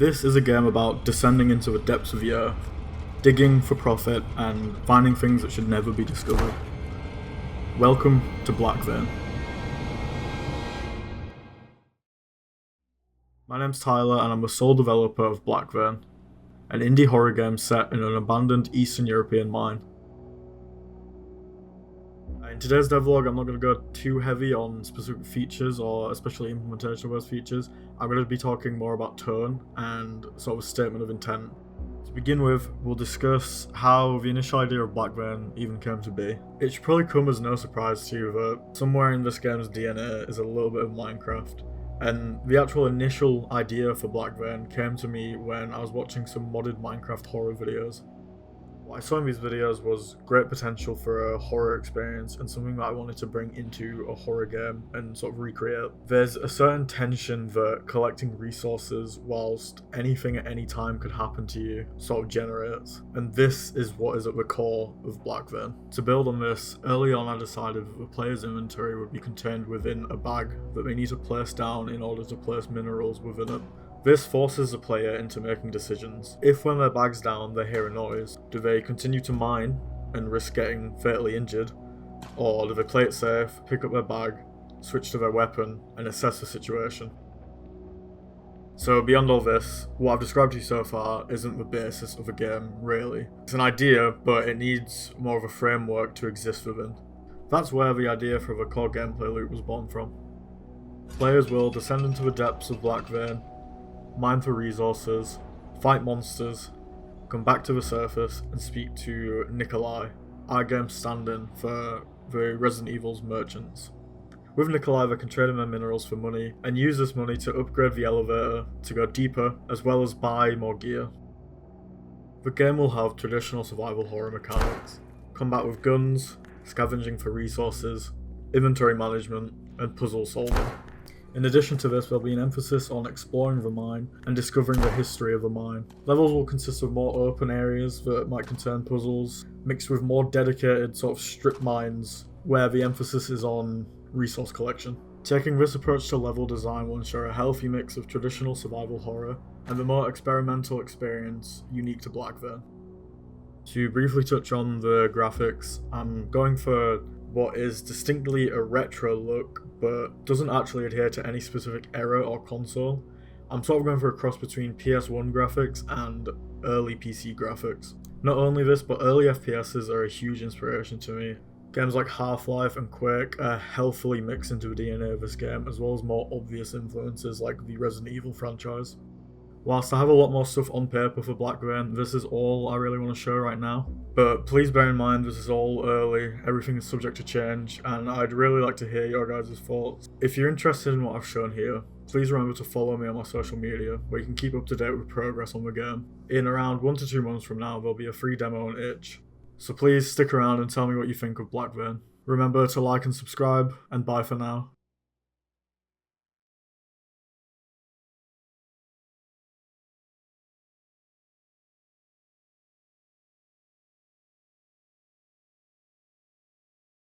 This is a game about descending into the depths of the earth, digging for profit and finding things that should never be discovered. Welcome to BlackVein. My name's Tyler and I'm the sole developer of BlackVein, an indie horror game set in an abandoned Eastern European mine. In today's devlog, I'm not going to go too heavy on specific features or especially implementation of those features. I'm going to be talking more about tone and sort of a statement of intent. To begin with, we'll discuss how the initial idea of BlackVein even came to be. It should probably come as no surprise to you that somewhere in this game's DNA is a little bit of Minecraft. And the actual initial idea for BlackVein came to me when I was watching some modded Minecraft horror videos. What I saw in these videos was great potential for a horror experience and something that I wanted to bring into a horror game and sort of recreate. There's a certain tension that collecting resources whilst anything at any time could happen to you sort of generates, and this is what is at the core of BlackVein. To build on this, early on I decided that the player's inventory would be contained within a bag that they need to place down in order to place minerals within it. This forces the player into making decisions. If when their bag's down they hear a noise, do they continue to mine and risk getting fatally injured, or do they play it safe, pick up their bag, switch to their weapon, and assess the situation? So beyond all this, what I've described to you so far isn't the basis of a game, really. It's an idea, but it needs more of a framework to exist within. That's where the idea for the core gameplay loop was born from. Players will descend into the depths of BlackVein, mine for resources, fight monsters, come back to the surface and speak to Nikolai, our game's stand-in for the Resident Evil's merchants. With Nikolai they can trade in their minerals for money and use this money to upgrade the elevator to go deeper as well as buy more gear. The game will have traditional survival horror mechanics, combat with guns, scavenging for resources, inventory management and puzzle solving. In addition to this, there'll be an emphasis on exploring the mine and discovering the history of the mine. Levels will consist of more open areas that might contain puzzles, mixed with more dedicated sort of strip mines where the emphasis is on resource collection. Taking this approach to level design will ensure a healthy mix of traditional survival horror and the more experimental experience unique to BlackVein. To briefly touch on the graphics, I'm going for what is distinctly a retro look but doesn't actually adhere to any specific era or console. I'm sort of going for a cross between PS1 graphics and early PC graphics. Not only this, but early FPSs are a huge inspiration to me. Games like Half-Life and Quake are healthily mixed into the DNA of this game, as well as more obvious influences like the Resident Evil franchise. Whilst I have a lot more stuff on paper for BlackVein, this is all I really want to show right now. But please bear in mind this is all early, everything is subject to change, and I'd really like to hear your guys' thoughts. If you're interested in what I've shown here, please remember to follow me on my social media, where you can keep up to date with progress on the game. In around 1 to 2 months from now, there'll be a free demo on itch. So please stick around and tell me what you think of BlackVein. Remember to like and subscribe, and bye for now.